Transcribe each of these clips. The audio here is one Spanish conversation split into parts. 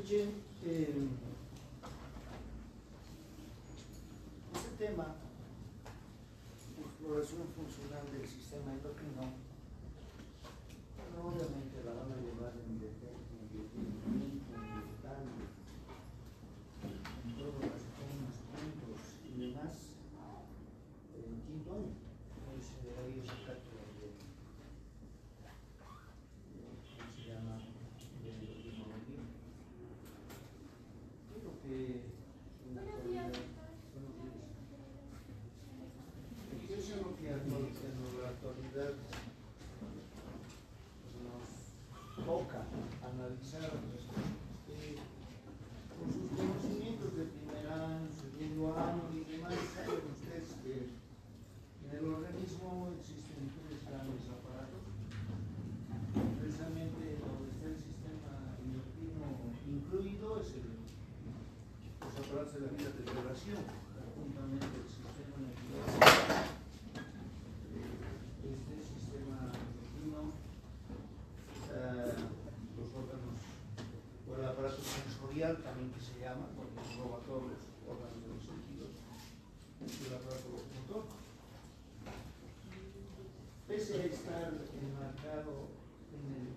Escuchen, este tema, exploración funcional del sistema endocrino, bueno, obviamente la van a llevar en detenimiento, en detalle, en todas las formas, puntos y demás, en quinto año. Hoy se debería sacar todavía, ¿cómo se llama? De endocrinología. Creo que en la actualidad, buenos días. Yo sé lo que en la actualidad nos toca analizar con sus conocimientos de primer año, segundo año y demás. Saben ustedes que en el organismo existen tres grandes aparatos. Precisamente donde está el sistema endocrino incluido es los aparatos de la vía de relación, juntamente el sistema nervioso. Este sistema endocrino, los órganos, o el aparato sensorial también que se llama, porque engloba todos los órganos de los sentidos, y el aparato locomotor. Pese a estar enmarcado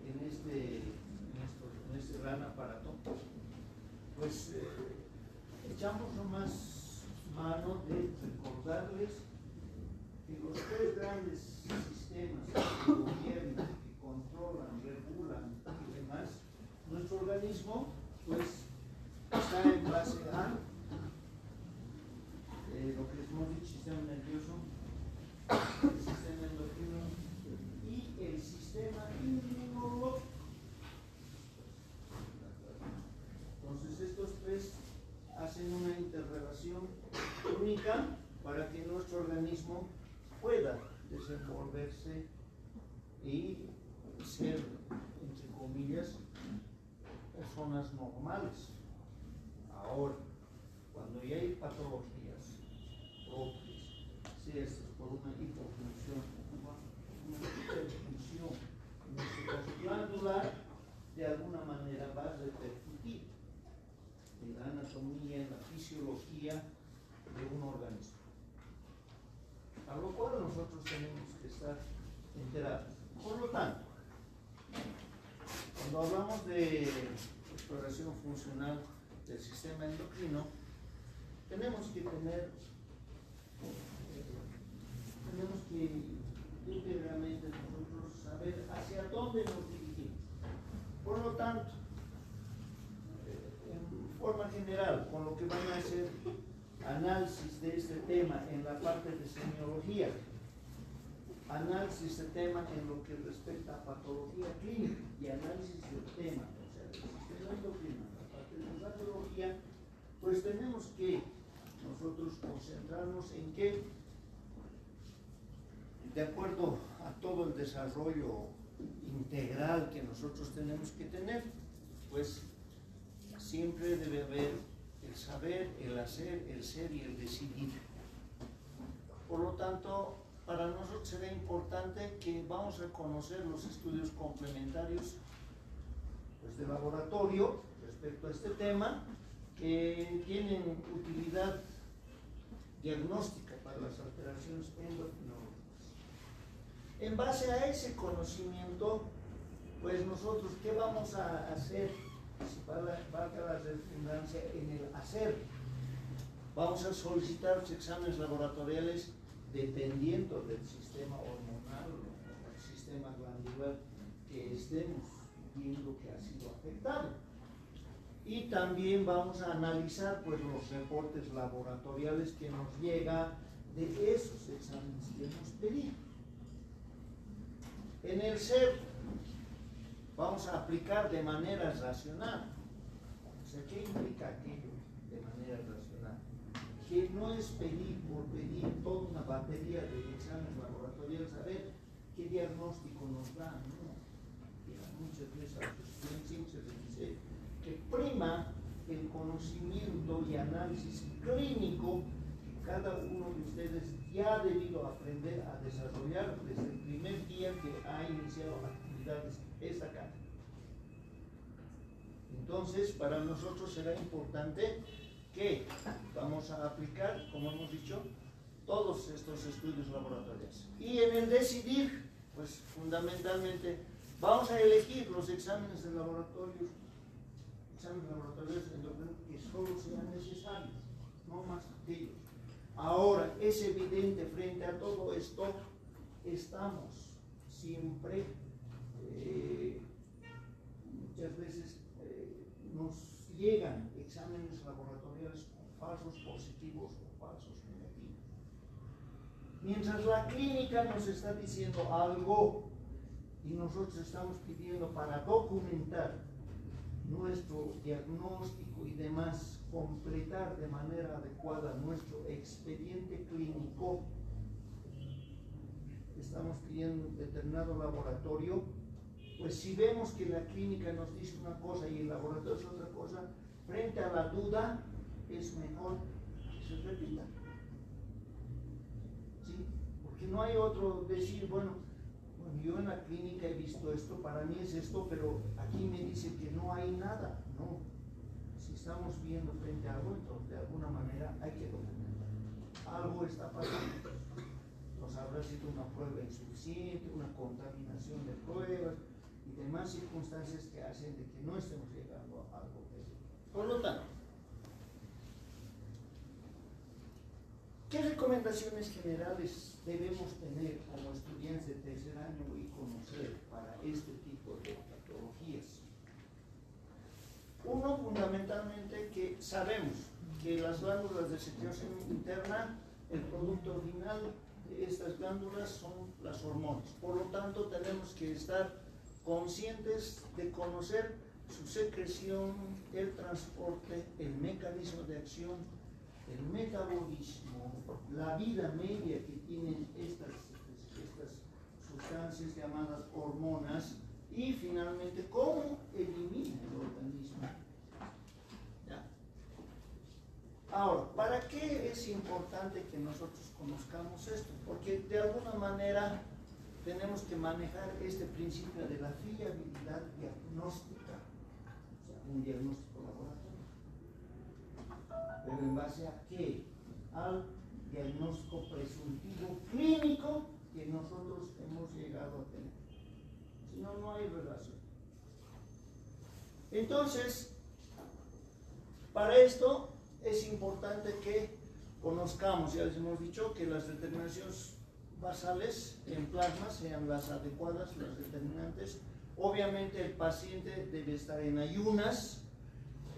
en este gran aparato, pues echamos nomás mano de recordarles que los tres grandes sistemas que gobiernan, que controlan, regulan y demás, nuestro organismo pues está en base a lo que les hemos dicho, sistema nervioso, el sistema endocrino y el sistema inmunológico. Entonces estos tres hacen una interrelación única para que nuestro organismo pueda desenvolverse y ser, entre comillas, personas normales. Ahora, cuando ya hay patologías propias, si es por una hipofunción, una hiperfunción, en este caso glandular, de alguna manera va a repercutir en la anatomía, en la fisiología de un organismo. A lo cual nosotros tenemos que estar enterados. Por lo tanto, cuando hablamos de exploración funcional del sistema endocrino, tenemos que íntegramente nosotros saber hacia dónde nos dirigimos. Por lo tanto, en forma general, con lo que van a hacer análisis de este tema en la parte de semiología, análisis de tema en lo que respecta a patología clínica y análisis del tema, o sea, del sistema endocrino, en la parte de radiología, pues tenemos que nosotros concentrarnos en que, de acuerdo a todo el desarrollo integral que nosotros tenemos que tener, pues siempre debe haber el saber, el hacer, el ser y el decidir. Por lo tanto, para nosotros será importante que vamos a conocer los estudios complementarios pues, de laboratorio respecto a este tema, que tienen utilidad diagnóstica para las alteraciones endocrinológicas. En base a ese conocimiento, pues nosotros, ¿qué vamos a hacer? Si valga la redundancia en el hacer, vamos a solicitar los exámenes laboratoriales dependiendo del sistema hormonal o del sistema glandular que estemos viendo que ha sido afectado. Y también vamos a analizar pues, los reportes laboratoriales que nos llegan de esos exámenes que hemos pedido. En el ser, vamos a aplicar de manera racional. O sea, ¿qué implica aquello de manera racional? Que no es pedir por pedir toda una batería de exámenes laboratoriales a ver qué diagnóstico nos da, ¿no? Que muchas veces a los estudiantes se les dice que prima el conocimiento y análisis clínico que cada uno de ustedes ya ha debido aprender a desarrollar desde el primer día que ha iniciado actividades esta cátedra. Entonces, para nosotros será importante que vamos a aplicar, como hemos dicho, todos estos estudios laboratoriales. Y en el decidir, pues fundamentalmente, vamos a elegir los exámenes de laboratorios endocrinos que solo sean necesarios, no más que ellos. Ahora, es evidente, frente a todo esto, estamos siempre, muchas veces nos llegan exámenes laboratoriales con falsos positivos o falsos negativos. Mientras la clínica nos está diciendo algo y nosotros estamos pidiendo para documentar nuestro diagnóstico y demás, completar de manera adecuada nuestro expediente clínico, estamos pidiendo un determinado laboratorio, pues si vemos que la clínica nos dice una cosa y el laboratorio es otra cosa, frente a la duda es mejor que se repita. ¿Sí? Porque no hay otro decir, bueno, yo en la clínica he visto esto, para mí es esto, pero aquí me dice que no hay nada. No. Si estamos viendo frente a algo, entonces de alguna manera hay que documentar. Algo está pasando. Nos habrá sido una prueba insuficiente, una contaminación de pruebas y demás circunstancias que hacen de que no estemos llegando a algo de eso. Por lo tanto, ¿qué recomendaciones generales debemos tener como estudiantes de tercer año y conocer para este tipo de patologías? Uno, fundamentalmente, que sabemos que las glándulas de secreción interna, el producto final de estas glándulas son las hormonas. Por lo tanto, tenemos que estar conscientes de conocer su secreción, el transporte, el mecanismo de acción, el metabolismo, la vida media que tienen estas sustancias llamadas hormonas y finalmente cómo elimina el organismo. ¿Ya? Ahora, ¿para qué es importante que nosotros conozcamos esto? Porque de alguna manera tenemos que manejar este principio de la fiabilidad diagnóstica, o sea, un diagnóstico laboratorio. ¿Pero en base a qué? Al diagnóstico presuntivo clínico que nosotros hemos llegado a tener. Si no, no hay relación. Entonces, para esto es importante que conozcamos, ya les hemos dicho, que las determinaciones basales en plasma sean las adecuadas, las determinantes. Obviamente el paciente debe estar en ayunas.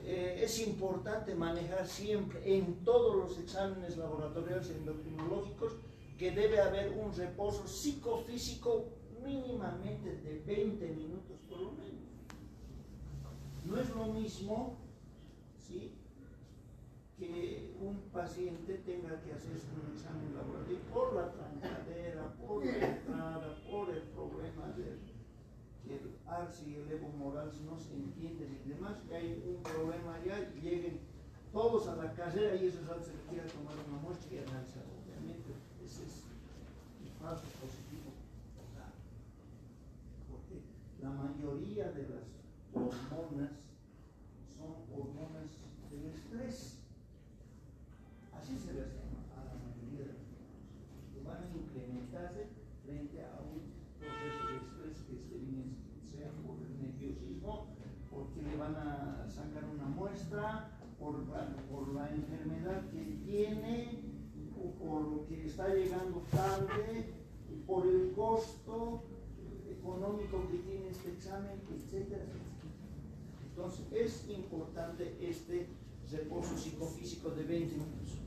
Es importante manejar siempre en todos los exámenes laboratoriales endocrinológicos que debe haber un reposo psicofísico mínimamente de 20 minutos por lo menos. No es lo mismo, ¿sí?, que un paciente tenga que hacerse un examen laboratorio por la trancadera, por la entrada, por el problema de que el ARSI y el Evo Morales no se entienden y demás, que hay un problema allá y lleguen todos a la carrera y eso se le quiera tomar una muestra y analizar. Obviamente ese es el falso positivo, porque la mayoría de las hormonas son hormonas del estrés. Así se les llama a la mayoría de las hormonas, que van a incrementarse frente a un proceso de estrés que se viene, sea por el nerviosismo, porque le van a sacar una muestra, por la enfermedad que tiene, o por lo que está llegando tarde, por el costo económico que tiene este examen, etcétera. Entonces es importante este reposo psicofísico de 20 minutos.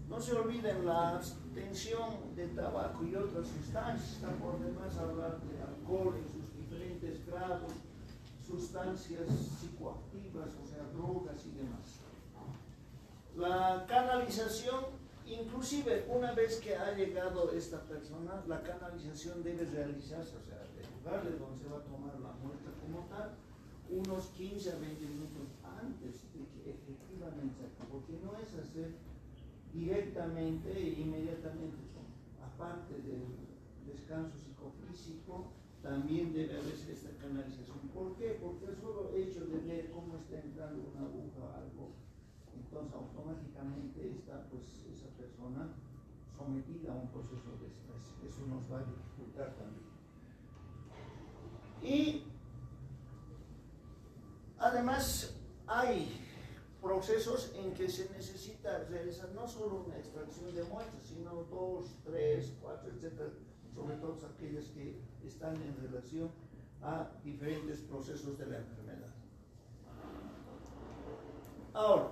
No se olviden la abstención de tabaco y otras sustancias. Está por demás hablar de alcohol en sus diferentes grados, sustancias psicoactivas, o sea, drogas y demás. La canalización, inclusive una vez que ha llegado esta persona, la canalización debe realizarse, o sea, del lugar de donde se va a tomar la muestra como tal, unos 15 a 20 minutos antes de que efectivamente se acabe, porque no es hacer directamente e inmediatamente, aparte del descanso psicofísico, también debe haberse esta canalización. ¿Por qué? Porque el solo hecho de ver cómo está entrando una aguja o algo, entonces automáticamente está pues esa persona sometida a un proceso de estrés. Eso nos va a dificultar también. Y además hay procesos en que se necesita realizar no solo una extracción de muestras, sino 2, 3, 4, etcétera, sobre todo aquellas que están en relación a diferentes procesos de la enfermedad. Ahora,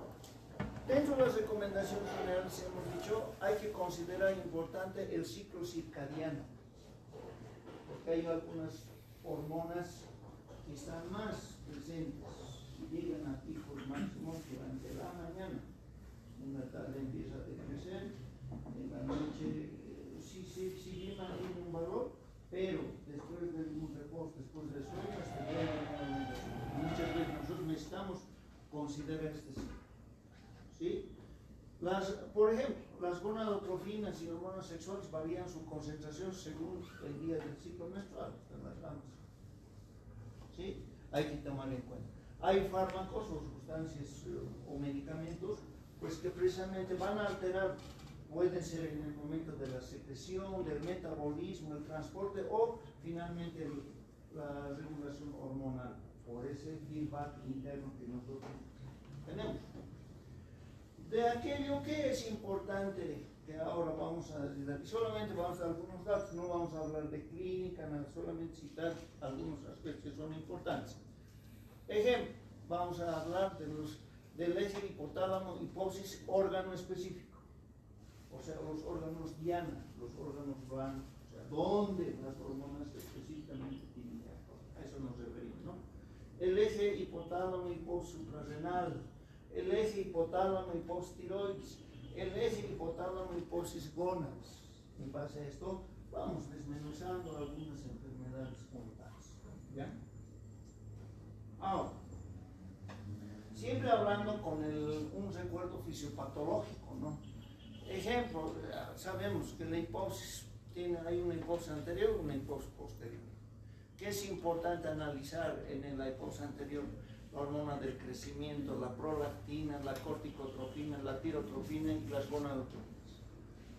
dentro de las recomendaciones generales hemos dicho, hay que considerar importante el ciclo circadiano, porque hay algunas hormonas que están más presentes y llegan a picos máximos durante la mañana. En la tarde empieza a decrecer, en la noche sí lleva un valor, pero después de un reposo, después del sueño, hasta el día de la alimentación. Muchas veces nosotros necesitamos considerar este ciclo. ¿Sí? Por ejemplo, las gonadotrofinas y hormonas sexuales varían su concentración según el día del ciclo menstrual en las damas. ¿Sí? Hay que tomar en cuenta. Hay fármacos o sustancias o medicamentos pues que precisamente van a alterar, pueden ser en el momento de la secreción, del metabolismo, el transporte o finalmente la regulación hormonal por ese feedback interno que nosotros tenemos. De aquello que es importante, que ahora vamos a dar, solamente vamos a dar algunos datos, no vamos a hablar de clínica, nada, solamente citar algunos aspectos que son importantes. Ejemplo, vamos a hablar del eje hipotálamo hipófisis órgano específico, o sea, los órganos diana, los órganos van, o sea, donde las hormonas específicamente tienen que actuar, a eso nos referimos, ¿no? El eje hipotálamo hipófisis suprarrenal, el eje hipotálamo hipófisis tiroides, el eje hipotálamo hipófisis gónadas. En base a esto, vamos desmenuzando algunas enfermedades puntuales, ¿ya? Ahora, siempre hablando con un recuerdo fisiopatológico, ¿no? Ejemplo, sabemos que la hipófisis hay una hipófisis anterior y una hipófisis posterior. ¿Qué es importante analizar en la hipófisis anterior? La hormona del crecimiento, la prolactina, la corticotropina, la tirotropina y las gonadotropinas.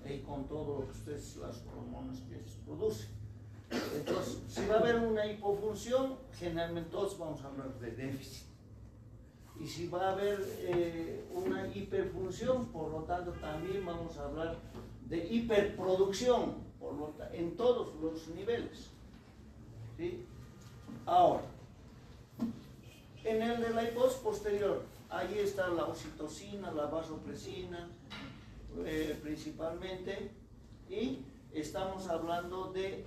Y con todo lo que ustedes, las hormonas que se producen. Entonces, si va a haber una hipofunción, generalmente todos vamos a hablar de déficit. Y si va a haber una hiperfunción, por lo tanto, también vamos a hablar de hiperproducción, en todos los niveles. ¿Sí? Ahora, en el de la hipófisis posterior, ahí está la oxitocina, la vasopresina, principalmente, y estamos hablando de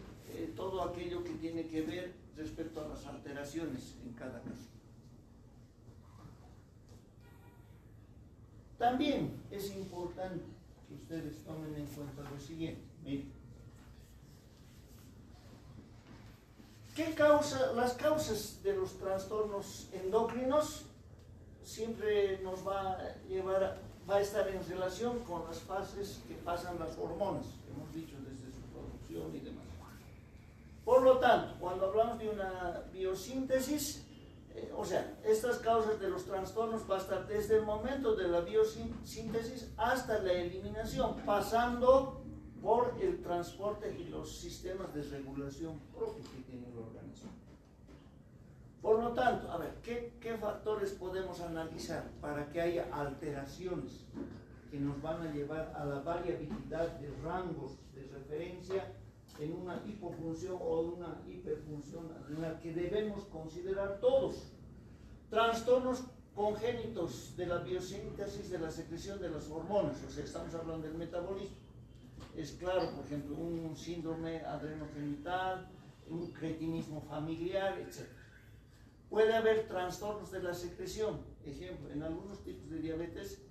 todo aquello que tiene que ver respecto a las alteraciones en cada caso. También es importante que ustedes tomen en cuenta lo siguiente. Miren, las causas de los trastornos endocrinos siempre nos va a estar en relación con las fases que pasan las hormonas, que hemos dicho desde su producción y demás. Por lo tanto, cuando hablamos de una biosíntesis, o sea, estas causas de los trastornos va a estar desde el momento de la biosíntesis hasta la eliminación, pasando por el transporte y los sistemas de regulación propios que tiene el organismo. Por lo tanto, a ver, ¿qué factores podemos analizar para que haya alteraciones que nos van a llevar a la variabilidad de rangos de referencia en una hipofunción o una hiperfunción en la que debemos considerar todos? Trastornos congénitos de la biosíntesis de la secreción de las hormonas, o sea, estamos hablando del metabolismo. Es claro, por ejemplo, un síndrome adrenogenital, un cretinismo familiar, etc. Puede haber trastornos de la secreción. Ejemplo, en algunos tipos de diabetes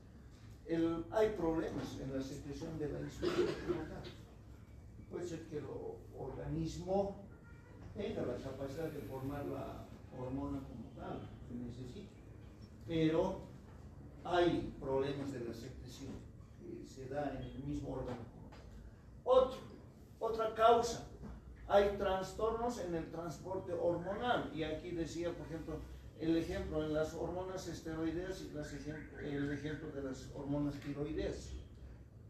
hay problemas en la secreción de la insulina. Puede ser que el organismo tenga la capacidad de formar la hormona como tal que necesita, pero hay problemas de la secreción que se da en el mismo órgano. Otra causa, Hay trastornos en el transporte hormonal, y aquí decía, por ejemplo, el ejemplo en las hormonas esteroideas y el ejemplo de las hormonas tiroideas.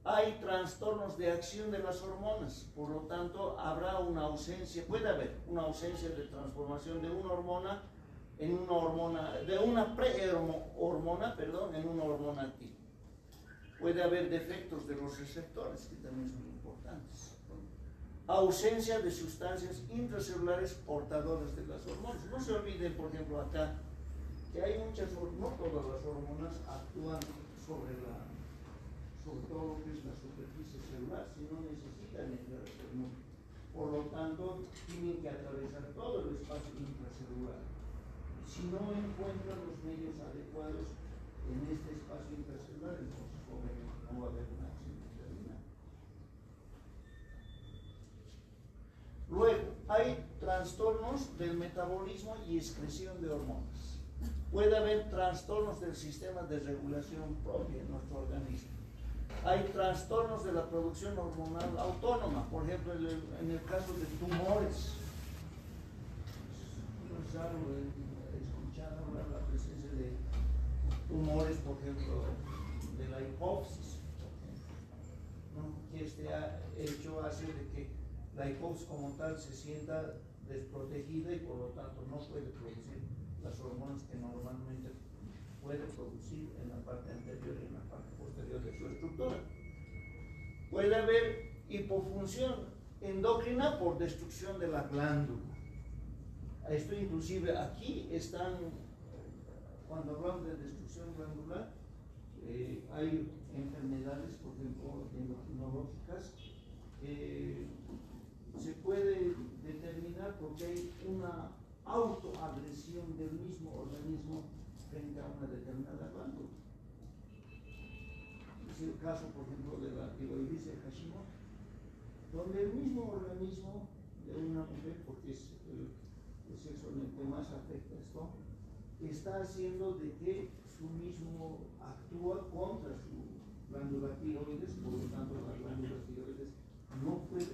Hay trastornos de acción de las hormonas, por lo tanto habrá una ausencia, puede haber una ausencia de transformación de una hormona en una hormona, de una prehormona, en una hormona activa. Puede haber defectos de los receptores, que también son importantes. Ausencia de sustancias intracelulares portadoras de las hormonas. No se olviden, por ejemplo, acá, que hay muchas, no todas las hormonas actúan sobre todo lo que es la superficie celular, si no necesitan entrar al celular. Por lo tanto, tienen que atravesar todo el espacio intracelular. Si no encuentran los medios adecuados en este espacio intracelular, entonces obviamente no va a haber una acción determinada. Luego, hay trastornos del metabolismo y excreción de hormonas. Puede haber trastornos del sistema de regulación propia en nuestro organismo. Hay trastornos de la producción hormonal autónoma, por ejemplo, en el caso de tumores. No es raro escuchar hablar la presencia de tumores, por ejemplo, de la hipófisis, ¿no? Que este hecho hace de que la hipófisis como tal se sienta desprotegida y por lo tanto no puede producir las hormonas que normalmente puede producir en la parte anterior y en la parte posterior de su estructura. Puede haber hipofunción endocrina por destrucción de la glándula. Esto inclusive aquí están, cuando hablamos de destrucción glandular, hay enfermedades, por ejemplo, endocrinológicas, se puede determinar porque hay una autoagresión del mismo organismo frente a una determinada glándula. Es el caso, por ejemplo, de la tiroides de Hashimoto, donde el mismo organismo de una mujer, porque es el sexo en el que más afecta esto, está haciendo de que su mismo actúa contra su glándula tiroides, por lo tanto la glándula tiroides no puede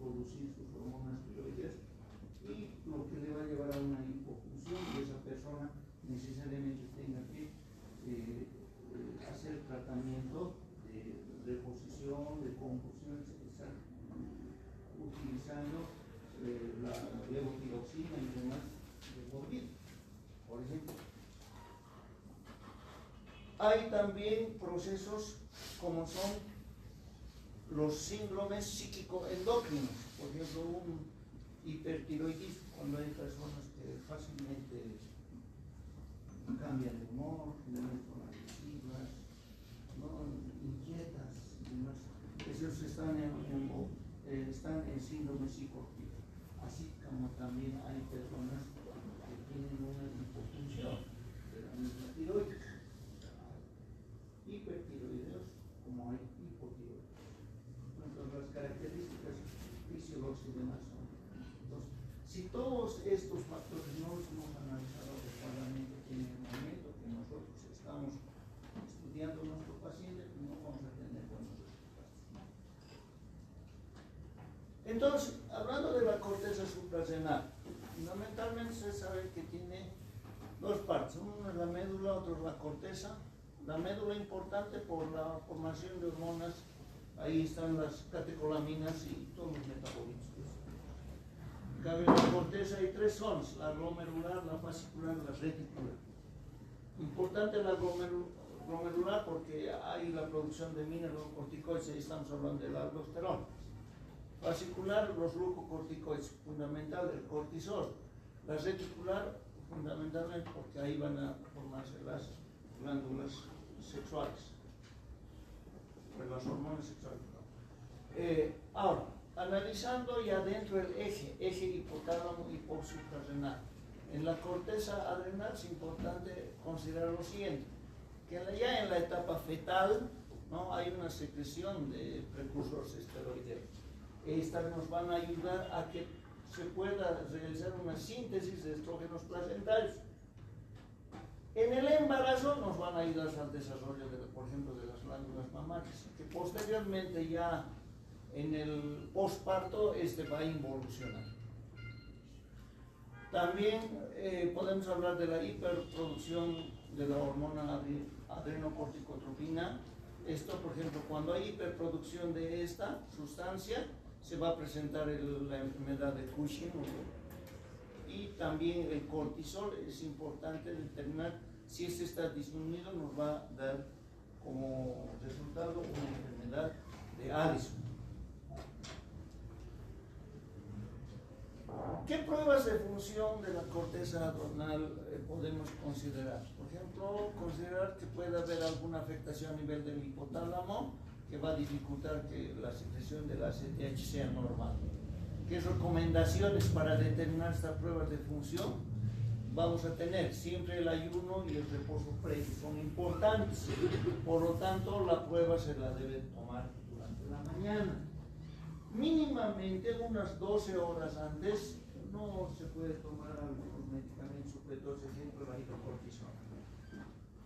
producir sus hormonas tiroides y lo que le va a llevar a una hipofunción y esa persona necesariamente tenga que hacer tratamiento de reposición, de composición, utilizando la levotiroxina y demás de por vida, por ejemplo. Hay también procesos como son los síndromes psíquico-endócrinos, por ejemplo, un hipertiroidismo, cuando hay personas que fácilmente cambian de humor, son agresivas, ¿no? Inquietas y demás. Esos están en síndrome psicoactivo. Así como también hay personas que tienen una hipofunción de la misma tiroides. Hipertiroideos como hay hipotiroideos. Entonces las características fisiológicas y demás son. Entonces, si todos estos factores no los hemos analizado adecuadamente en el momento que nosotros estamos estudiando a nuestro paciente, no vamos a tener buenos resultados. Entonces, hablando de la corteza suprarrenal, fundamentalmente se sabe que tiene dos partes, una es la médula, otra es la corteza. La médula importante por la formación de hormonas, ahí están las catecolaminas y todos los metabolitos. Cabe la corteza hay tres zonas, la glomerular, la fascicular y la reticular. Importante la glomerular porque hay la producción de mineralocorticoides, ahí estamos hablando del aldosterona. Fascicular, los glucocorticoides, fundamental el cortisol. La reticular, fundamentalmente porque ahí van a formarse las glándulas sexuales, pues las hormonas sexuales. Ahora, analizando ya dentro del eje hipotálamo hiposuprarrenal, en la corteza adrenal es importante considerar lo siguiente, que ya en la etapa fetal, ¿no?, hay una secreción de precursores esteroideos. Estas nos van a ayudar a que se pueda realizar una síntesis de estrógenos placentarios. En el embarazo nos van a ayudar al desarrollo, por ejemplo, de las glándulas mamarias, que posteriormente ya en el posparto este va a involucionar. También podemos hablar de la hiperproducción de la hormona adrenocorticotropina. Esto, por ejemplo, cuando hay hiperproducción de esta sustancia, se va a presentar la enfermedad de Cushing. Y también el cortisol, es importante determinar si este está disminuido, nos va a dar como resultado una enfermedad de Addison. ¿Qué pruebas de función de la corteza adrenal podemos considerar? Por ejemplo, considerar que puede haber alguna afectación a nivel del hipotálamo que va a dificultar que la secreción del ACTH sea normal. ¿Qué recomendaciones para determinar estas pruebas de función? Vamos a tener siempre el ayuno y el reposo previo, son importantes. Por lo tanto, la prueba se la debe tomar durante la mañana. Mínimamente unas 12 horas antes. No se puede tomar algunos medicamentos supletorios, ejemplo la hidrocortisona.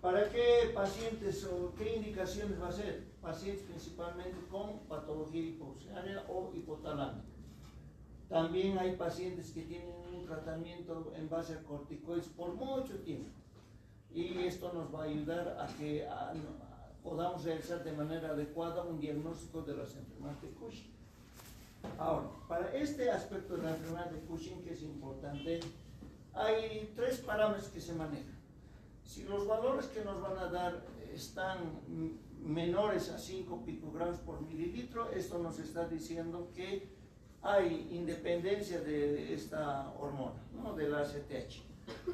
¿Para qué pacientes o qué indicaciones va a ser? Pacientes principalmente con patología hipoxia o hipotalámica. También hay pacientes que tienen un tratamiento en base a corticoides por mucho tiempo. Y esto nos va a ayudar a que podamos realizar de manera adecuada un diagnóstico de las enfermedades de Cushing. Ahora, para este aspecto de la enfermedad de Cushing, que es importante, hay 3 parámetros que se manejan. Si los valores que nos van a dar están menores a 5 picogramos por mililitro, esto nos está diciendo que hay independencia de esta hormona, ¿no? Del ACTH.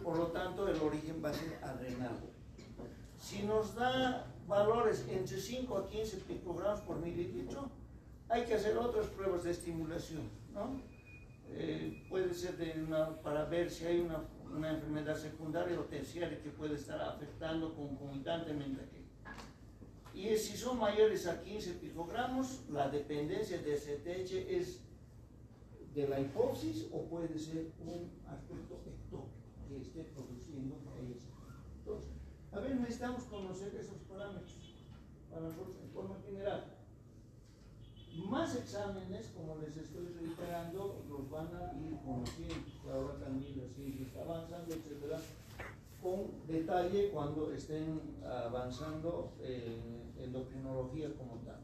Por lo tanto, el origen va a ser adrenal. Si nos da valores entre 5 a 15 picogramos por mililitro, hay que hacer otras pruebas de estimulación, ¿no? Puede ser para ver si hay una enfermedad secundaria o terciaria que puede estar afectando concomitantemente aquí. Y si son mayores a 15 picogramos, la dependencia de ACTH es de la hipófisis o puede ser un aspecto ectópico que esté produciendo eso. Entonces, a ver, necesitamos conocer esos parámetros para nosotros en forma general. Más exámenes, como les estoy reiterando, los van a ir conociendo. Ahora también la ciencia está avanzando, etcétera, con detalle cuando estén avanzando en endocrinología como tal.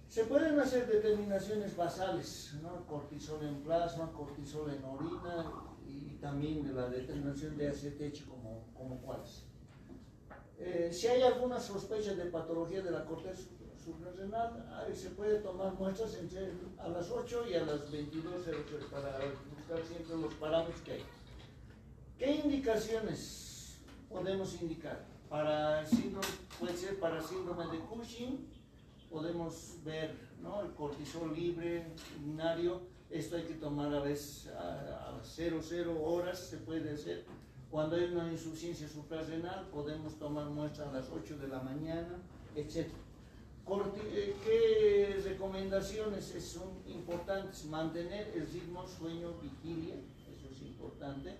Se pueden hacer determinaciones basales, ¿no? Cortisol en plasma, cortisol en orina y también de la determinación de ACTH como cuáles. Si hay alguna sospecha de patología de la corteza suprarrenal, se puede tomar muestras a las 8 y a las 22:00 para buscar siempre los parámetros que hay. ¿Qué indicaciones podemos indicar? Para síndrome, puede ser para síndrome de Cushing, podemos ver, ¿no? El cortisol libre, binario, esto hay que tomar a veces a 00 horas, se puede hacer. Cuando hay una insuficiencia suprarrenal, podemos tomar muestras a las 8 de la mañana, etc. ¿Qué recomendaciones son importantes? Mantener el ritmo sueño-vigilia, eso es importante.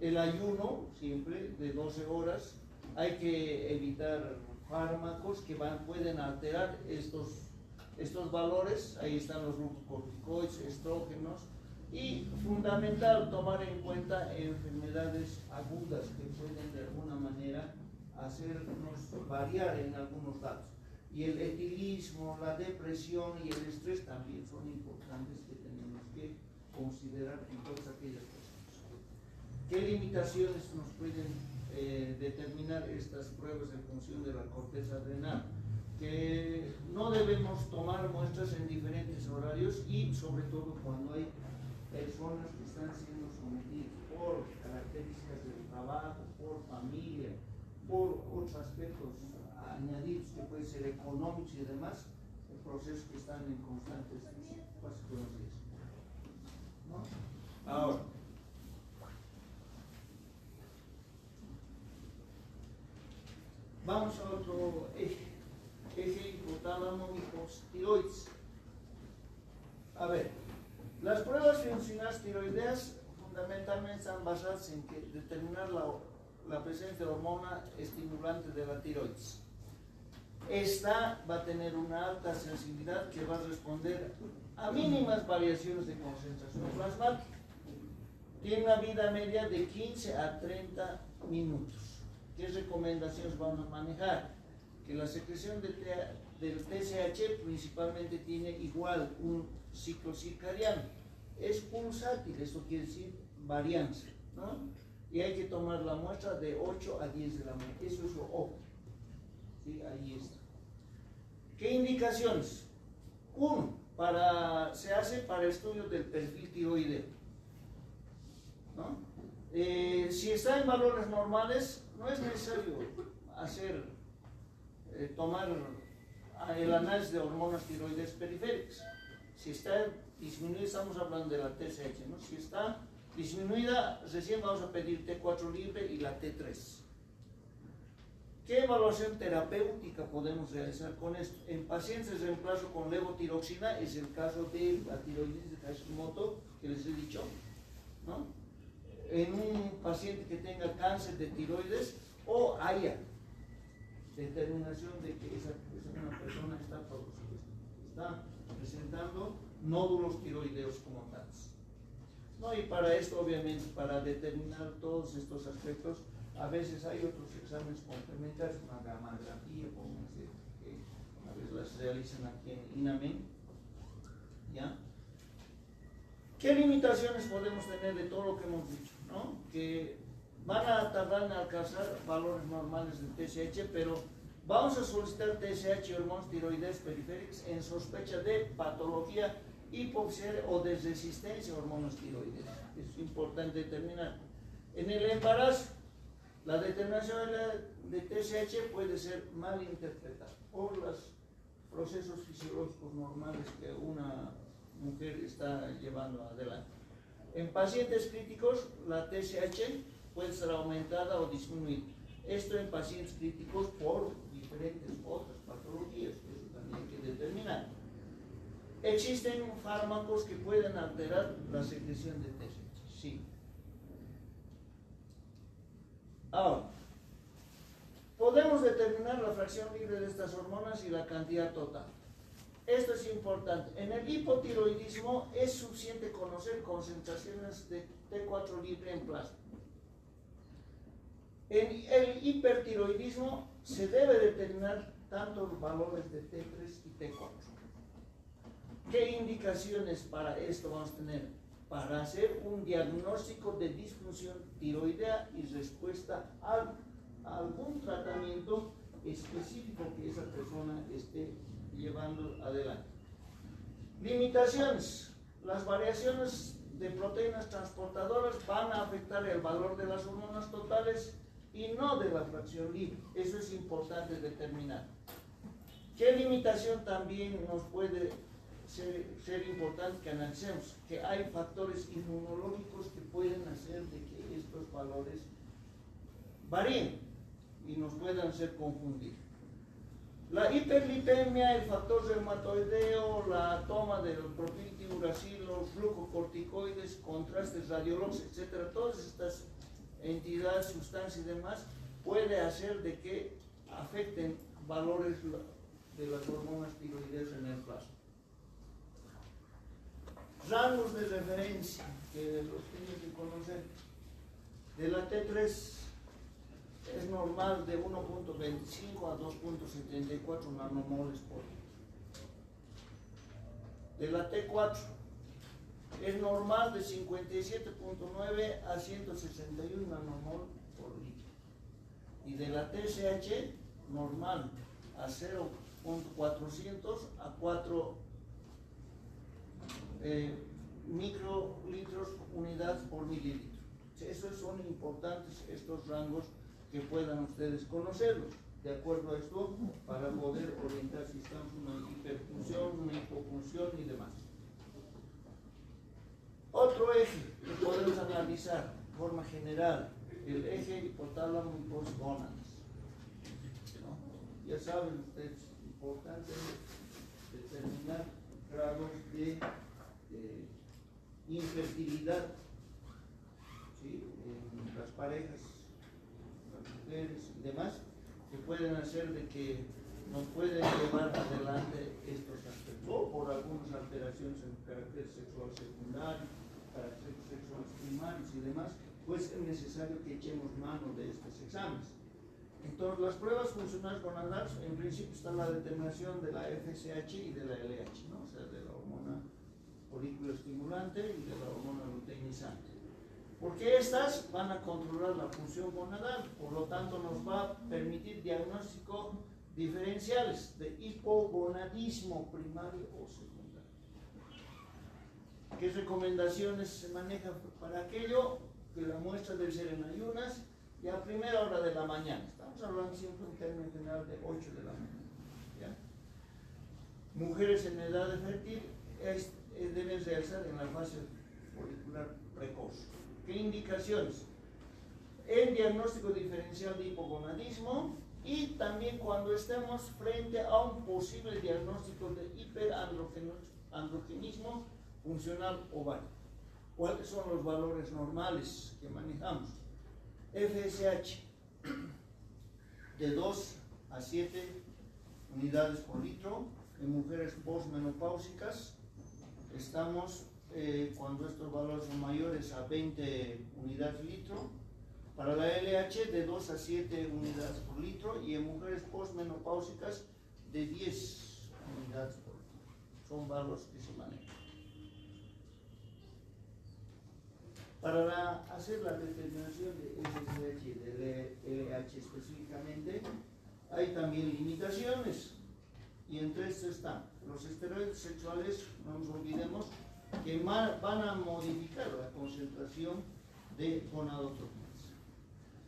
El ayuno, siempre, de 12 horas. Hay que evitar fármacos que pueden alterar estos valores. Ahí están los glucocorticoides, estrógenos. Y fundamental tomar en cuenta enfermedades agudas que pueden de alguna manera hacernos variar en algunos datos. Y el etilismo, la depresión y el estrés también son importantes que tenemos que considerar en todas aquellas personas. ¿Qué limitaciones nos pueden determinar estas pruebas de función de la corteza adrenal? Que no debemos tomar muestras en diferentes horarios y sobre todo cuando hay personas que están siendo sometidas por características del trabajo, por familia, por otros aspectos añadidos que pueden ser económicos y demás, procesos que están en constantes consecuencias, ¿no? Ahora, vamos a otro eje hipotálamo hipotiroides. A ver, las pruebas funcionales tiroideas fundamentalmente están basadas en determinar la presencia de hormona estimulante de la tiroides. esta va a tener una alta sensibilidad que va a responder a mínimas variaciones de concentración plasmática. Tiene una vida media de 15 a 30 minutos. ¿Qué recomendaciones vamos a manejar? Que la secreción del TSH principalmente tiene igual un ciclo circadiano. Es pulsátil, esto quiere decir varianza, ¿no? Y hay que tomar la muestra de 8 a 10 de la mañana. Eso es lo óptimo. ¿Sí? Ahí está. ¿Qué indicaciones? Uno, se hace para estudio del perfil tiroideo, ¿no? Si está en valores normales, no es necesario tomar el análisis de hormonas tiroides periféricas. Si está disminuida, estamos hablando de la TSH, ¿no? Si está disminuida, recién vamos a pedir T4 libre y la T3. ¿Qué evaluación terapéutica podemos realizar con esto? En pacientes de reemplazo con levotiroxina, es el caso de la tiroides de Hashimoto, que les he dicho, ¿no? En un paciente que tenga cáncer de tiroides o haya determinación de que esa persona está presentando nódulos tiroideos como tales, ¿no? Y para esto, obviamente, para determinar todos estos aspectos, a veces hay otros exámenes complementarios, una gamografía, que a veces las realizan aquí en INAMEN, ¿ya? ¿Qué limitaciones podemos tener de todo lo que hemos dicho, ¿no? Que van a tardar en alcanzar valores normales de TSH, pero vamos a solicitar TSH y hormonas tiroides periféricas en sospecha de patología hipofisiaria o de resistencia a hormonas tiroides. Es importante determinar. En el embarazo, la determinación de TSH puede ser mal interpretada por los procesos fisiológicos normales que una mujer está llevando adelante. En pacientes críticos, la TSH puede ser aumentada o disminuida. Esto en pacientes críticos por diferentes otras patologías, eso también hay que determinar. ¿Existen fármacos que pueden alterar la secreción de TSH? Sí. Ahora, podemos determinar la fracción libre de estas hormonas y la cantidad total. Esto es importante. En el hipotiroidismo es suficiente conocer concentraciones de T4 libre en plasma. En el hipertiroidismo se debe determinar tanto los valores de T3 y T4. ¿Qué indicaciones para esto vamos a tener? Para hacer un diagnóstico de disfunción tiroidea y respuesta a algún tratamiento específico que esa persona esté llevando adelante. Limitaciones. Las variaciones de proteínas transportadoras van a afectar el valor de las hormonas totales y no de la fracción libre. Eso es importante determinar. ¿Qué limitación también nos puede ser importante que analicemos? Que hay factores inmunológicos que pueden hacer de que estos valores varíen y nos puedan ser confundidos. La hiperlipemia, el factor reumatoideo, la toma del propiltiuracilo, glucocorticoides, contrastes radiológicos, etc. Todas estas entidades, sustancias y demás puede hacer de que afecten valores de las hormonas tiroideas en el plasma. Rangos de referencia que los tienen que conocer. De la T3 es normal de 1.25 a 2.74 nanomoles por litro. De la T4 es normal de 57.9 a 161 nanomol por litro. Y de la TSH normal a 0.400 a 4 microlitros unidad por mililitro. Esos son importantes estos rangos que puedan ustedes conocerlos. De acuerdo a esto, para poder orientar si estamos en una hiperfunción, una hipofunción y demás. Otro eje que podemos analizar de forma general, el eje hipotálamo hipogónadas. ¿No? Ya saben ustedes, importante determinar grados de infertilidad, ¿sí? En las parejas, las mujeres y demás, que pueden hacer de que no pueden llevar adelante estos aspectos, o por algunas alteraciones en carácter sexual secundario, carácter sexual primarios y demás, pues es necesario que echemos mano de estos exámenes. Entonces, las pruebas funcionales gonadales, en principio está la determinación de la FSH y de la LH, ¿no? O sea, de la hormona folículo estimulante y de la hormona luteinizante. Porque estas van a controlar la función gonadal, por lo tanto nos va a permitir diagnóstico diferenciales de hipogonadismo primario o secundario. ¿Qué recomendaciones se manejan para aquello? Que la muestra debe ser en ayunas y a primera hora de la mañana. Estamos hablando siempre en términos general de 8 de la mañana. ¿Ya? Mujeres en edad de fértil deben realizar en la fase folicular precoz. ¿Qué indicaciones? El diagnóstico diferencial de hipogonadismo y también cuando estemos frente a un posible diagnóstico de hiperandrogenismo funcional ovario. ¿Cuáles son los valores normales que manejamos? FSH de 2 a 7 unidades por litro en mujeres postmenopáusicas. Estamos cuando estos valores son mayores a 20 unidades por litro. Para la LH de 2 a 7 unidades por litro y en mujeres postmenopáusicas de 10 unidades por litro. Son valores que se manejan. Para hacer la determinación de FSH y de LH específicamente, hay también limitaciones. Y entre estos están los esteroides sexuales, no nos olvidemos, que van a modificar la concentración de gonadotropinas.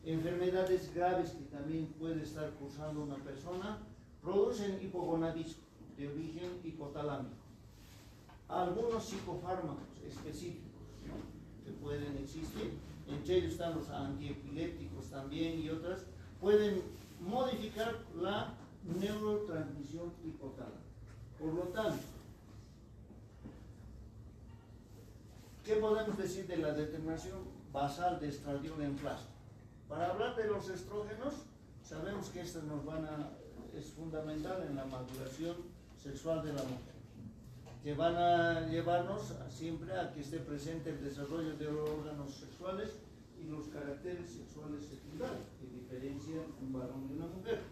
Enfermedades graves que también puede estar cursando una persona producen hipogonadismo de origen hipotalámico. Algunos psicofármacos específicos, ¿no?, que pueden existir, entre ellos están los antiepilépticos también y otras, pueden modificar la neurotransmisión hipotálica. Por lo tanto, ¿qué podemos decir de la determinación basal de estradiol en plasma? Para hablar de los estrógenos, sabemos que estos es fundamental en la maduración sexual de la mujer, que van a llevarnos siempre a que esté presente el desarrollo de los órganos sexuales y los caracteres sexuales secundarios que diferencian un varón de una mujer.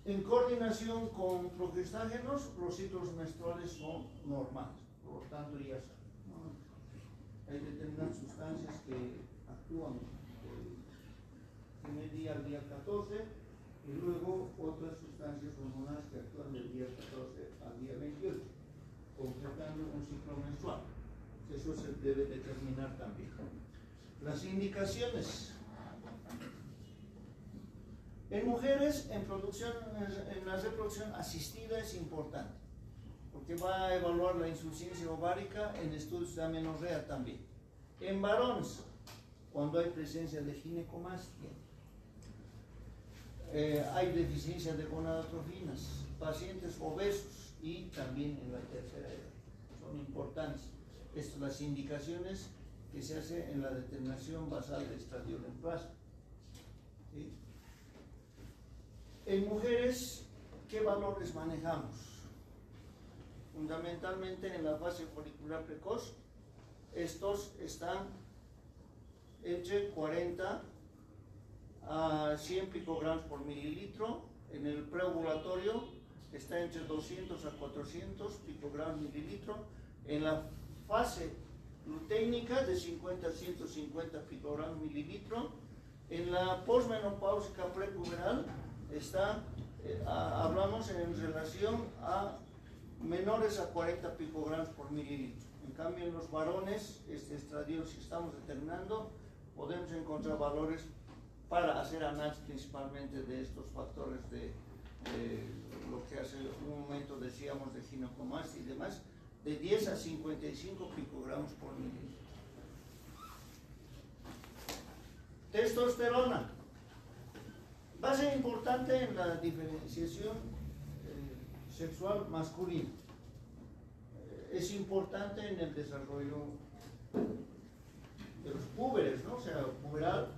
En coordinación con progestágenos, los ciclos menstruales son normales, por lo tanto ya saben, ¿no? Hay determinadas sustancias que actúan del primer día al día 14 y luego otras sustancias hormonales que actúan del día 14 al día 28, completando un ciclo menstrual. Eso se debe determinar también. Las indicaciones. En mujeres, en la reproducción asistida es importante, porque va a evaluar la insuficiencia ovárica en estudios de amenorrea también. En varones, cuando hay presencia de ginecomastia, hay deficiencia de gonadotrofinas, pacientes obesos y también en la tercera edad. Son importantes estas las indicaciones que se hace en la determinación basal de estradiol en plasma. ¿Sí? En mujeres, ¿qué valores manejamos? Fundamentalmente en la fase folicular precoz, estos están entre 40 a 100 picogramos por mililitro. En el preovulatorio está entre 200 a 400 picogramos mililitro. En la fase luteínica de 50 a 150 picogramos mililitro. En la posmenopáusica prepuberal hablamos en relación a menores a 40 picogramos por mililitro. En cambio, en los varones, este estradiol, si estamos determinando, podemos encontrar valores para hacer análisis principalmente de estos factores de lo que hace un momento decíamos de ginecomastia y demás, de 10 a 55 picogramos por mililitro. Testosterona. Va a ser importante en la diferenciación sexual masculina. Es importante en el desarrollo de los púberes, ¿no? O sea, puberal,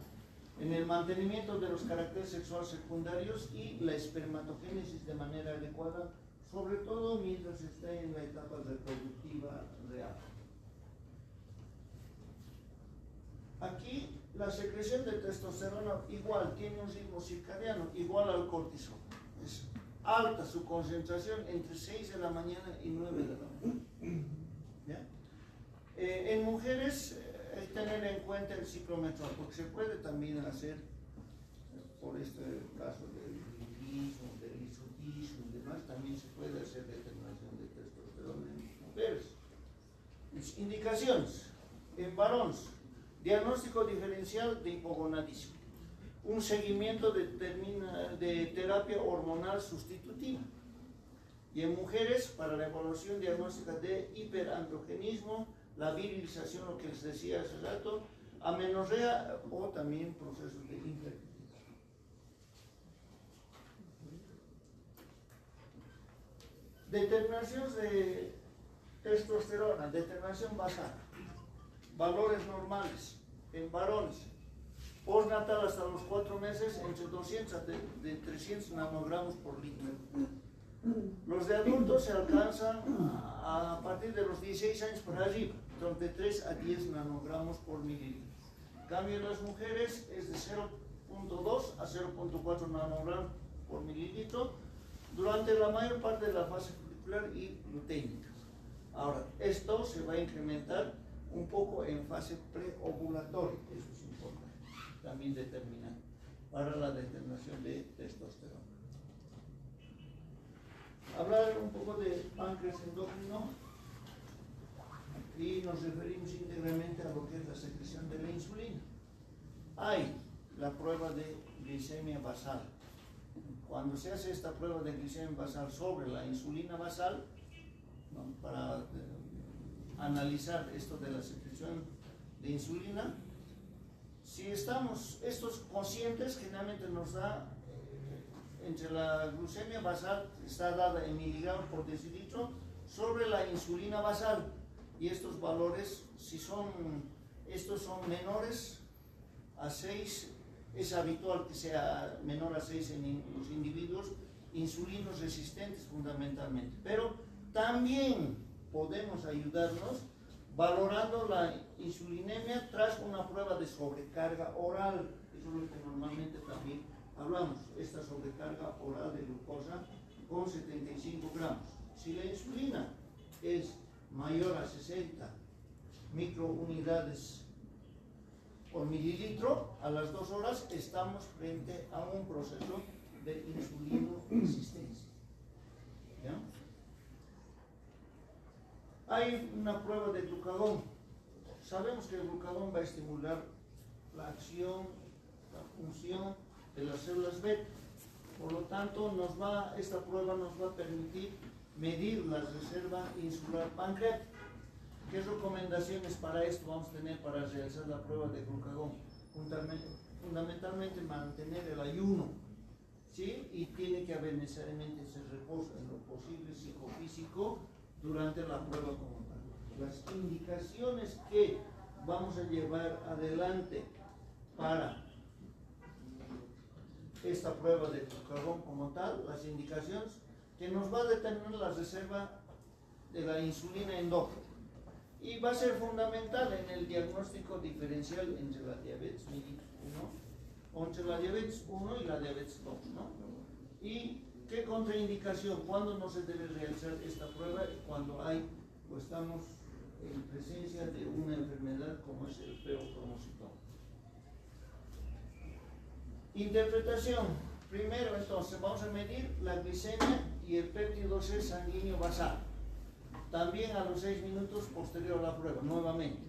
en el mantenimiento de los caracteres sexuales secundarios y la espermatogénesis de manera adecuada, sobre todo mientras está en la etapa reproductiva real. Aquí la secreción de testosterona igual tiene un ritmo circadiano igual al cortisol. Es alta su concentración entre 6 de la mañana y 9 de la mañana. ¿Ya? En mujeres hay que tener en cuenta el ciclo menstrual, porque se puede también hacer, por este caso del libilismo, del hirsutismo y demás, también se puede hacer determinación de testosterona en mujeres. Indicaciones en varones: diagnóstico diferencial de hipogonadismo, un seguimiento de terapia hormonal sustitutiva, y en mujeres para la evaluación diagnóstica de hiperandrogenismo, la virilización, lo que les decía hace rato, amenorrea o también procesos de infertilidad. Determinaciones de testosterona, determinación basal, valores normales en varones, postnatal hasta los 4 meses entre 200 de 300 nanogramos por litro. Los de adultos se alcanzan a partir de los 16 años para arriba, de 3 a 10 nanogramos por mililitro. En cambio, en las mujeres es de 0.2 a 0.4 nanogramos por mililitro durante la mayor parte de la fase folicular y luténica. Ahora, esto se va a incrementar un poco en fase preovulatoria, eso es importante, también determinante para la determinación de testosterona. Hablar un poco de páncreas endocrino y nos referimos íntegramente a lo que es la secreción de la insulina. Hay la prueba de glicemia basal. Cuando se hace esta prueba de glicemia basal sobre la insulina basal, ¿no?, para analizar esto de la secreción de insulina, si estamos estos conscientes, generalmente nos da entre la glucemia basal, está dada en miligramos por decilitro, sobre la insulina basal, y estos valores, si estos son menores a 6, es habitual que sea menor a 6 en los individuos insulinos resistentes fundamentalmente, pero también podemos ayudarnos valorando la insulinemia tras una prueba de sobrecarga oral. Eso es lo que normalmente también hablamos, esta sobrecarga oral de glucosa con 75 gramos. Si la insulina es mayor a 60 microunidades por mililitro, a las 2 horas estamos frente a un proceso de insulinoresistencia. ¿Ya? Hay una prueba de glucagón. Sabemos que el glucagón va a estimular la acción, la función de las células beta. Por lo tanto, esta prueba nos va a permitir medir la reserva insular pancreática. ¿Qué recomendaciones para esto vamos a tener para realizar la prueba de glucagón? Fundamentalmente mantener el ayuno, ¿sí? Y tiene que haber necesariamente ese reposo en lo posible psicofísico durante la prueba como tal. Las indicaciones que vamos a llevar adelante para esta prueba de glucagón como tal, las indicaciones que nos va a determinar la reserva de la insulina endógena, y va a ser fundamental en el diagnóstico diferencial entre la diabetes 1, entre la diabetes 1 y la diabetes 2, ¿no? Y qué contraindicación, cuándo no se debe realizar esta prueba, cuando estamos en presencia de una enfermedad como es el feocromocitoma. Interpretación. Primero, entonces, vamos a medir la glicemia y el péptido C sanguíneo basal. También a los 6 minutos posterior a la prueba, nuevamente.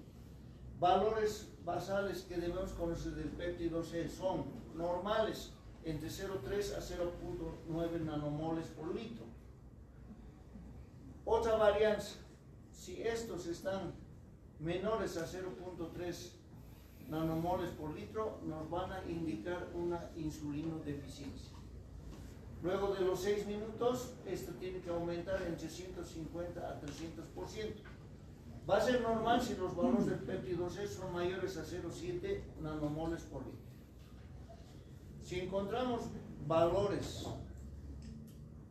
Valores basales que debemos conocer del péptido C son normales, entre 0,3 a 0,9 nanomoles por litro. Otra varianza, si estos están menores a 0,3 nanomoles por litro, nos van a indicar una insulinodeficiencia. Luego de los 6 minutos, esto tiene que aumentar entre 150 a 300%. Va a ser normal si los valores del péptido C son mayores a 0,7 nanomoles por litro. Si encontramos valores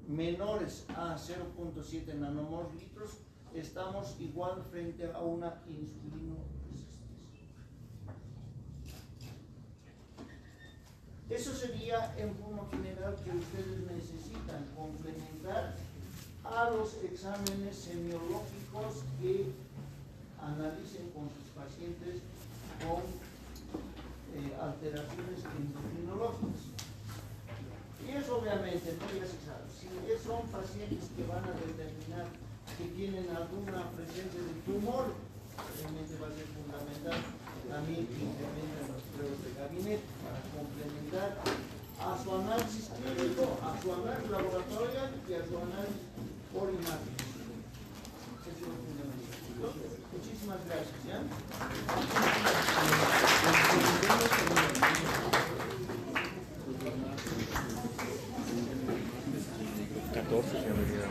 menores a 0.7 nanomol litros, estamos igual frente a una insulinoresistencia. Eso sería en forma general que ustedes necesitan complementar a los exámenes semiológicos que analicen con sus pacientes con alteraciones endocrinológicas. Y eso obviamente, no ya se sabe, si son pacientes que van a determinar que tienen alguna presencia de tumor, realmente va a ser fundamental también que incrementen los pruebas de gabinete para complementar a su análisis clínico, a su análisis laboratorial y a su análisis por imagen. Eso es lo fundamental. Muchísimas gracias. ¿Ya? 14 se me olvidó.